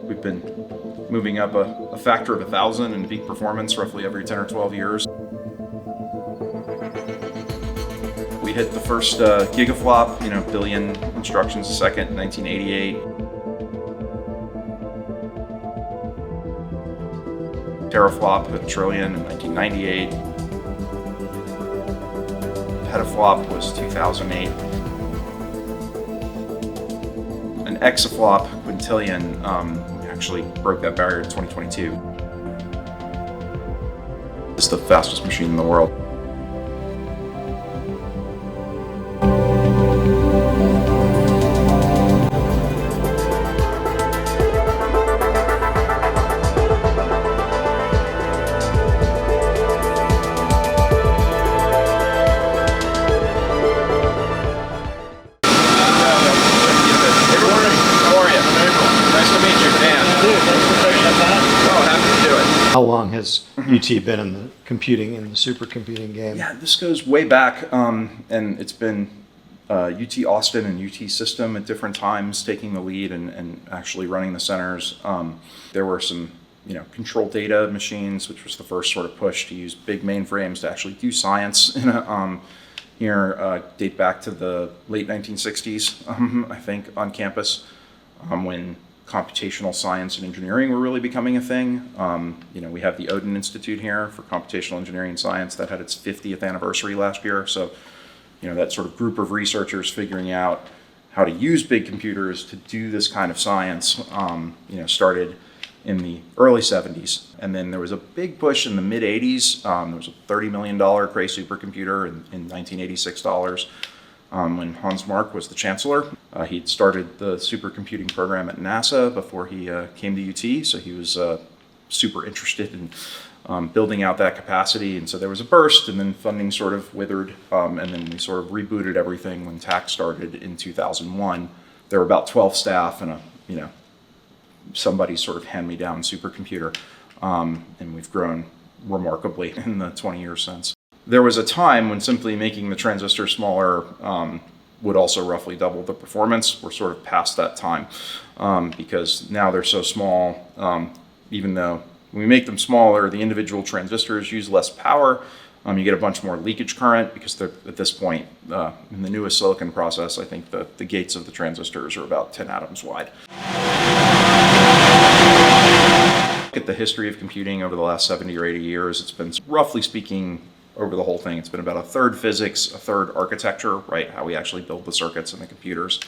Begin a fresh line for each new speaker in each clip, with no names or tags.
We've been moving up a factor of 1,000 in peak performance roughly every 10 or 12 years. We hit the first gigaflop, billion instructions a second in 1988. Teraflop hit a trillion in 1998. Petaflop was 2008. An exaflop, quintillion, actually broke that barrier in 2022. It's the fastest machine in the world.
How long has UT been in the computing and the supercomputing game?
Yeah, this goes way back, and it's been UT Austin and UT System at different times taking the lead and actually running the centers. There were some, control data machines, which was the first sort of push to use big mainframes to actually do science in a, date back to the late 1960s, I think, on campus, when computational science and engineering were really becoming a thing. We have the Odin Institute here for computational engineering and science that had its 50th anniversary last year. So, that sort of group of researchers figuring out how to use big computers to do this kind of science, started in the early 70s. And then there was a big push in the mid 80s. There was a $30 million Cray supercomputer in 1986 dollars. When Hans Mark was the chancellor. He'd started the supercomputing program at NASA before he came to UT, so he was super interested in building out that capacity. And so there was a burst, and then funding sort of withered, and then we sort of rebooted everything when TACC started in 2001. There were about 12 staff and somebody's sort of hand-me-down supercomputer, and we've grown remarkably in the 20 years since. There was a time when simply making the transistor smaller would also roughly double the performance. We're sort of past that time because now they're so small, even though when we make them smaller, the individual transistors use less power. You get a bunch more leakage current because they're, at this point, in the newest silicon process, I think the gates of the transistors are about 10 atoms wide. Look at the history of computing over the last 70 or 80 years. It's been, roughly speaking, over the whole thing, it's been about a third physics, a third architecture, right, how we actually build the circuits in the computers,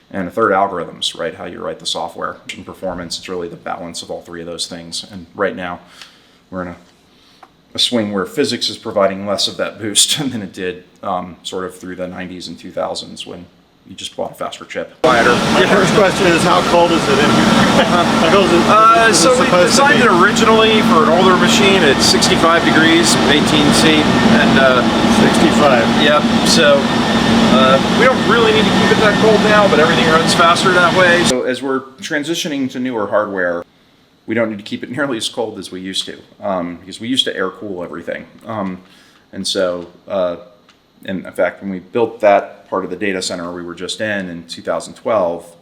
and a third algorithms, right, how you write the software. In performance, it's really the balance of all three of those things. And right now, we're in a swing where physics is providing less of that boost than it did sort of through the 90s and 2000s when you just bought a faster chip.
My first question is, how cold is it in here? How cold is it?
So we designed it originally for an older machine at 65 degrees, 18C, and
65.
Yep. So we don't really need to keep it that cold now, but everything runs faster that way.
So as we're transitioning to newer hardware, we don't need to keep it nearly as cold as we used to, because we used to air cool everything, and so. And in fact, when we built that part of the data center we were just in 2012,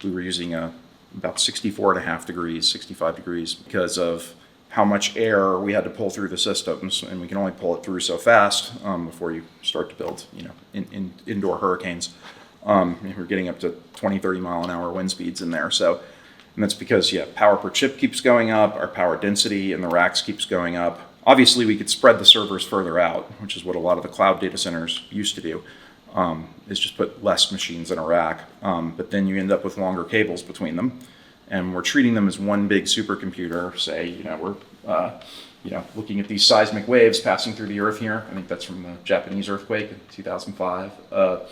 we were using about 64.5 degrees, 65 degrees, because of how much air we had to pull through the systems, and we can only pull it through so fast before you start to build, in indoor hurricanes. We're getting up to 20, 30 mile an hour wind speeds in there. So, and that's because, power per chip keeps going up, our power density in the racks keeps going up. Obviously, we could spread the servers further out, which is what a lot of the cloud data centers used to do, is just put less machines in a rack. But then you end up with longer cables between them. And we're treating them as one big supercomputer. Say, we're looking at these seismic waves passing through the Earth here. I think that's from the Japanese earthquake in 2005. We're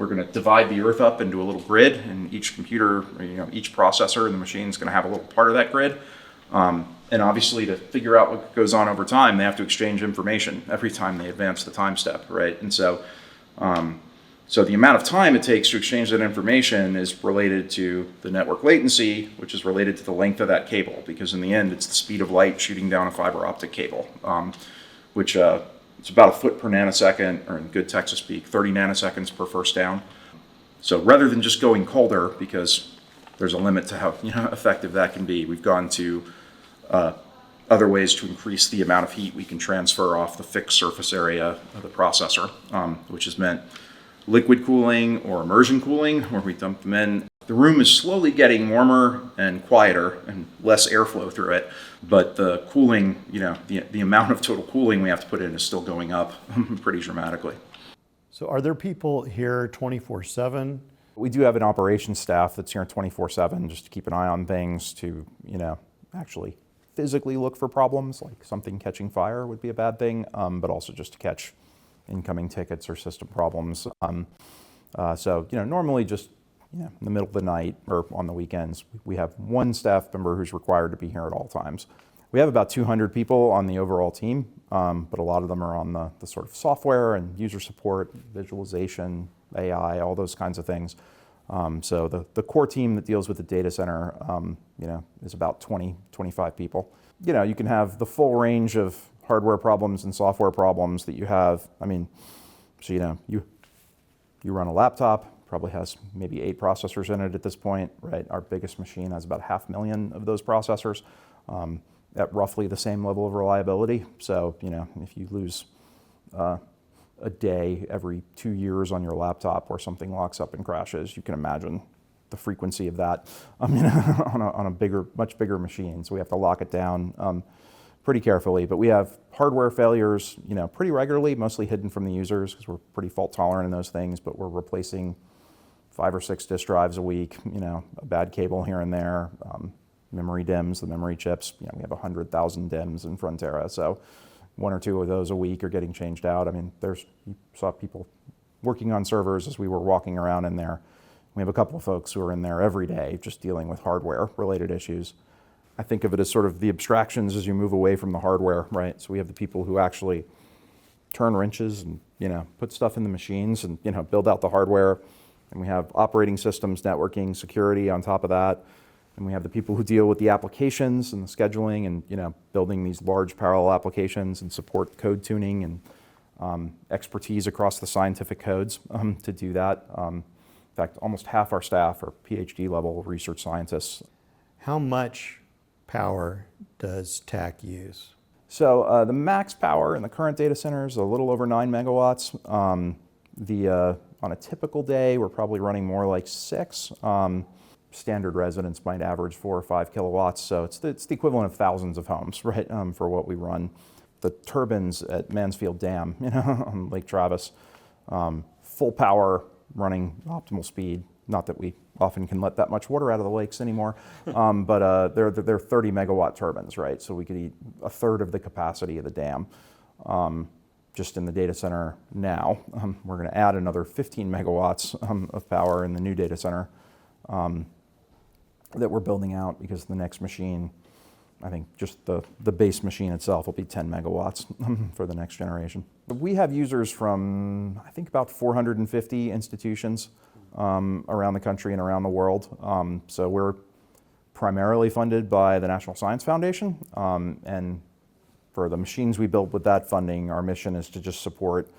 going to divide the Earth up into a little grid, and each computer, each processor in the machine is going to have a little part of that grid. And obviously, to figure out what goes on over time, they have to exchange information every time they advance the time step, right? And so, so the amount of time it takes to exchange that information is related to the network latency, which is related to the length of that cable, because in the end, it's the speed of light shooting down a fiber optic cable, which it's about a foot per nanosecond, or in good Texas speak, 30 nanoseconds per first down. So rather than just going colder, because there's a limit to how effective that can be. We've gone to other ways to increase the amount of heat we can transfer off the fixed surface area of the processor, which has meant liquid cooling or immersion cooling, where we dump them in. The room is slowly getting warmer and quieter and less airflow through it, but the cooling, the amount of total cooling we have to put in is still going up pretty dramatically.
So are there people here 24/7?
We do have an operations staff that's here 24/7 just to keep an eye on things, to, actually physically look for problems, like something catching fire would be a bad thing, but also just to catch incoming tickets or system problems. So, normally just in the middle of the night or on the weekends, we have one staff member who's required to be here at all times. We have about 200 people on the overall team, but a lot of them are on the sort of software and user support, visualization, AI, all those kinds of things. So the core team that deals with the data center, is about 25 people. You can have the full range of hardware problems and software problems that you have. So you run a laptop, probably has maybe 8 processors in it at this point, right? Our biggest machine has about 500,000 of those processors at roughly the same level of reliability. So, if you lose a day every 2 years on your laptop where something locks up and crashes, you can imagine the frequency of that on a much bigger machine. So we have to lock it down pretty carefully. But we have hardware failures, pretty regularly, mostly hidden from the users because we're pretty fault tolerant in those things. But we're replacing 5 or 6 disk drives a week, a bad cable here and there, memory DIMMs, the memory chips. We have 100,000 DIMMs in Frontera, so 1 or 2 of those a week are getting changed out. You saw people working on servers as we were walking around in there. We have a couple of folks who are in there every day just dealing with hardware-related issues. I think of it as sort of the abstractions as you move away from the hardware, right? So we have the people who actually turn wrenches and, put stuff in the machines and, build out the hardware. And we have operating systems, networking, security on top of that. And we have the people who deal with the applications and the scheduling and, building these large parallel applications and support code tuning and expertise across the scientific codes to do that. In fact, almost half our staff are PhD level research scientists.
How much power does TACC use?
So the max power in the current data center is a little over 9 megawatts. On a typical day, we're probably running more like 6. Standard residents might average 4 or 5 kilowatts, so it's the equivalent of thousands of homes, right, for what we run. The turbines at Mansfield Dam, on Lake Travis, full power, running optimal speed. Not that we often can let that much water out of the lakes anymore, but they're 30 megawatt turbines, right? So we could eat a third of the capacity of the dam. Just in the data center now, we're going to add another 15 megawatts of power in the new data center that we're building out, because the next machine, I think just the base machine itself will be 10 megawatts for the next generation. We have users from, I think, about 450 institutions around the country and around the world. So we're primarily funded by the National Science Foundation, and for the machines we build with that funding, our mission is to just support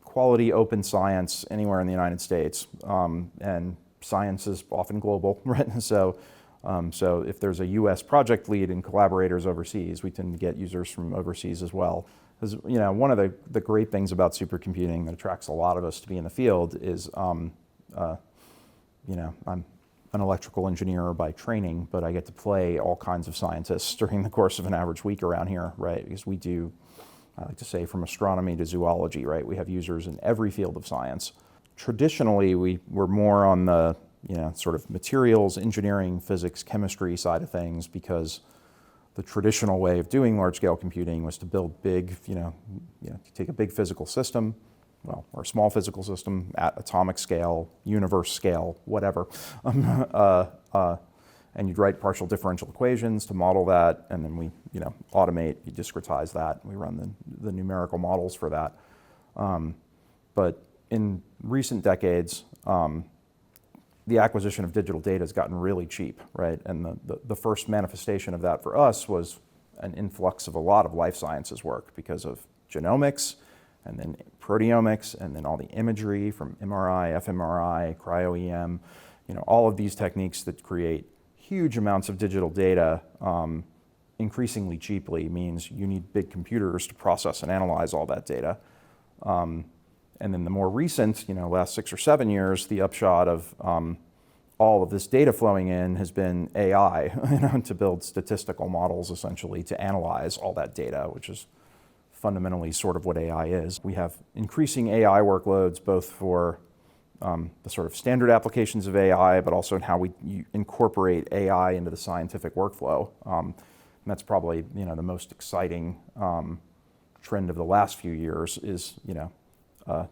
quality open science anywhere in the United States. And science is often global, right? So if there's a US project lead and collaborators overseas, we tend to get users from overseas as well. Because, one of the great things about supercomputing that attracts a lot of us to be in the field is, I'm an electrical engineer by training, but I get to play all kinds of scientists during the course of an average week around here, right? Because we do, I like to say, from astronomy to zoology, right? We have users in every field of science. Traditionally, we're more on the, sort of materials, engineering, physics, chemistry side of things, because the traditional way of doing large-scale computing was to build big, take a big physical system, or a small physical system at atomic scale, universe scale, whatever, and you'd write partial differential equations to model that, and then we, automate, you discretize that, and we run the numerical models for that. But in recent decades, the acquisition of digital data has gotten really cheap, right? And the first manifestation of that for us was an influx of a lot of life sciences work because of genomics, and then proteomics, and then all the imagery from MRI, fMRI, cryo-EM, all of these techniques that create huge amounts of digital data increasingly cheaply means you need big computers to process and analyze all that data. And then the more recent, last 6 or 7 years, the upshot of all of this data flowing in has been AI, to build statistical models essentially to analyze all that data, which is fundamentally sort of what AI is. We have increasing AI workloads both for the sort of standard applications of AI, but also in how we incorporate AI into the scientific workflow. And that's probably the most exciting trend of the last few years is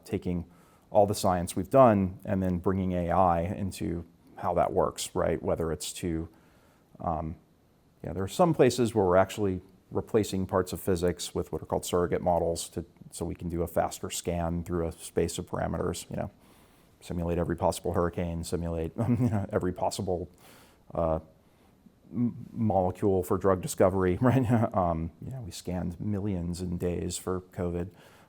taking all the science we've done and then bringing AI into how that works, right? Whether it's to, there are some places where we're actually replacing parts of physics with what are called surrogate models so we can do a faster scan through a space of parameters, simulate every possible hurricane, simulate every possible molecule for drug discovery, right? We scanned millions in days for COVID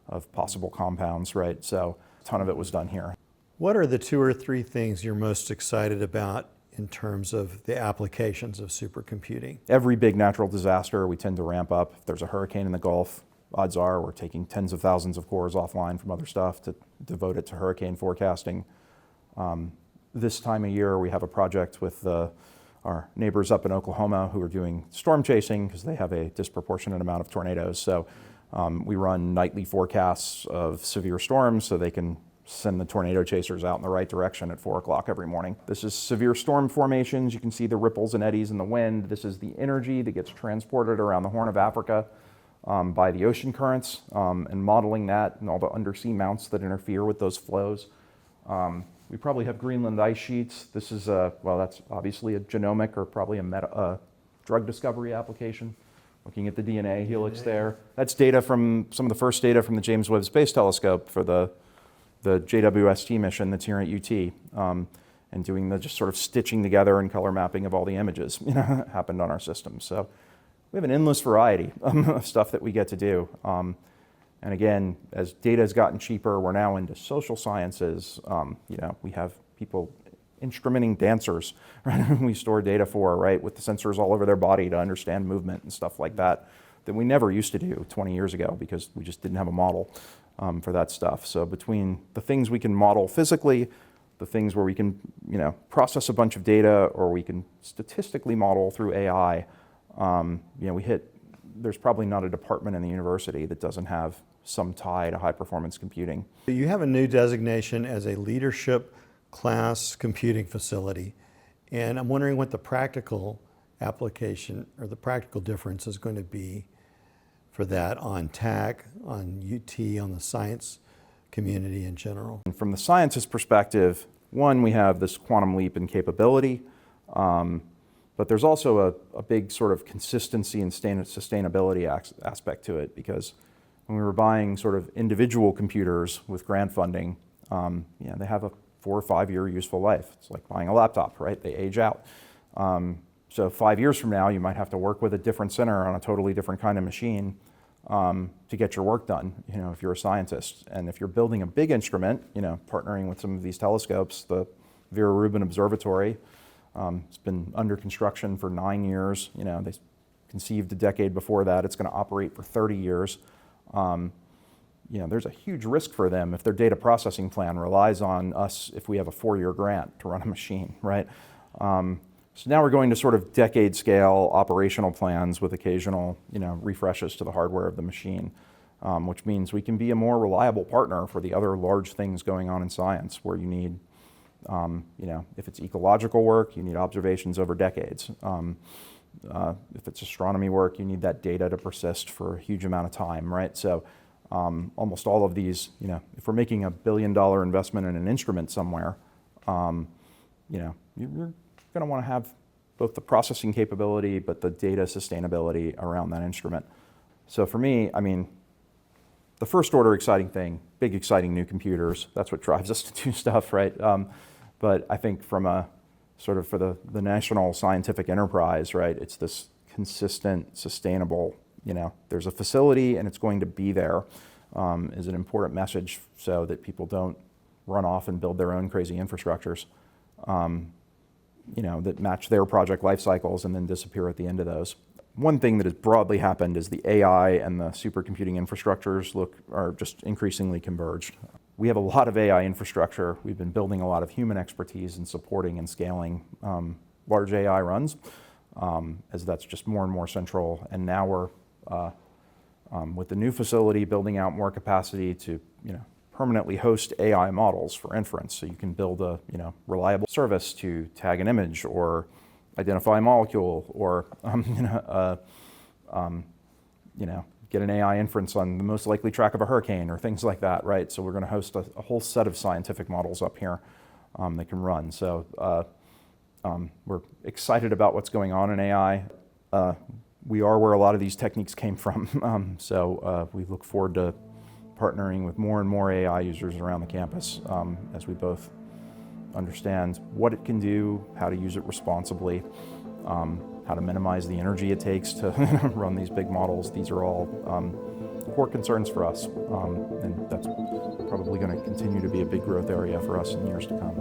of possible compounds, right? So a ton of it was done here.
What are the 2 or 3 things you're most excited about in terms of the applications of supercomputing?
Every big natural disaster, we tend to ramp up. If there's a hurricane in the Gulf, odds are we're taking tens of thousands of cores offline from other stuff to devote it to hurricane forecasting. This time of year, we have a project with our neighbors up in Oklahoma who are doing storm chasing because they have a disproportionate amount of tornadoes. So we run nightly forecasts of severe storms so they can send the tornado chasers out in the right direction at 4 o'clock every morning. This is severe storm formations. You can see the ripples and eddies in the wind. This is the energy that gets transported around the Horn of Africa by the ocean currents, and modeling that and all the undersea mounts that interfere with those flows. We probably have Greenland ice sheets. This is that's obviously a genomic or probably a drug discovery application. Looking at the DNA helix there. That's data from some of the first data from the James Webb Space Telescope for the JWST mission that's here at UT, and doing the just sort of stitching together and color mapping of all the images happened on our system. So we have an endless variety of stuff that we get to do. And again, as data has gotten cheaper, we're now into social sciences. We have people instrumenting dancers, right? We store data for, right, with the sensors all over their body to understand movement and stuff like that we never used to do 20 years ago because we just didn't have a model for that stuff. So between the things we can model physically, the things where we can, process a bunch of data or we can statistically model through AI, there's probably not a department in the university that doesn't have some tie to high performance computing.
You have a new designation as a leadership class computing facility, and I'm wondering what the practical application or the practical difference is going to be for that on TACC, on UT, on the science community in general.
And from the scientist perspective, one, we have this quantum leap in capability, but there's also a big sort of consistency and sustainability aspect to it, because when we were buying sort of individual computers with grant funding, they have a 4 or 5 year useful life. It's like buying a laptop, right? They age out. So 5 years from now, you might have to work with a different center on a totally different kind of machine to get your work done, if you're a scientist. And if you're building a big instrument, partnering with some of these telescopes, the Vera Rubin Observatory, it's been under construction for 9 years. They conceived a decade before that. It's going to operate for 30 years. There's a huge risk for them if their data processing plan relies on us if we have a 4-year grant to run a machine, right? So now we're going to sort of decade scale operational plans with occasional, refreshes to the hardware of the machine, which means we can be a more reliable partner for the other large things going on in science where you need, if it's ecological work, you need observations over decades. If it's astronomy work, you need that data to persist for a huge amount of time, right? So almost all of these, if we're making $1 billion investment in an instrument somewhere, you're going to want to have both the processing capability, but the data sustainability around that instrument. So for me, the first order exciting thing, big exciting new computers, that's what drives us to do stuff, right? But I think from a sort of for the national scientific enterprise, right, it's this consistent, sustainable, there's a facility and it's going to be there, is an important message so that people don't run off and build their own crazy infrastructures. that match their project life cycles and then disappear at the end of those. One thing that has broadly happened is the AI and the supercomputing infrastructures are just increasingly converged. We have a lot of AI infrastructure. We've been building a lot of human expertise in supporting and scaling large AI runs, as that's just more and more central. And now we're, with the new facility, building out more capacity to permanently host AI models for inference. So you can build a reliable service to tag an image or identify a molecule, or get an AI inference on the most likely track of a hurricane or things like that, right? So we're going to host a whole set of scientific models up here that can run. So we're excited about what's going on in AI. We are where a lot of these techniques came from. So we look forward to partnering with more and more AI users around the campus as we both understand what it can do, how to use it responsibly, how to minimize the energy it takes to run these big models. These are all core concerns for us, and that's probably going to continue to be a big growth area for us in years to come.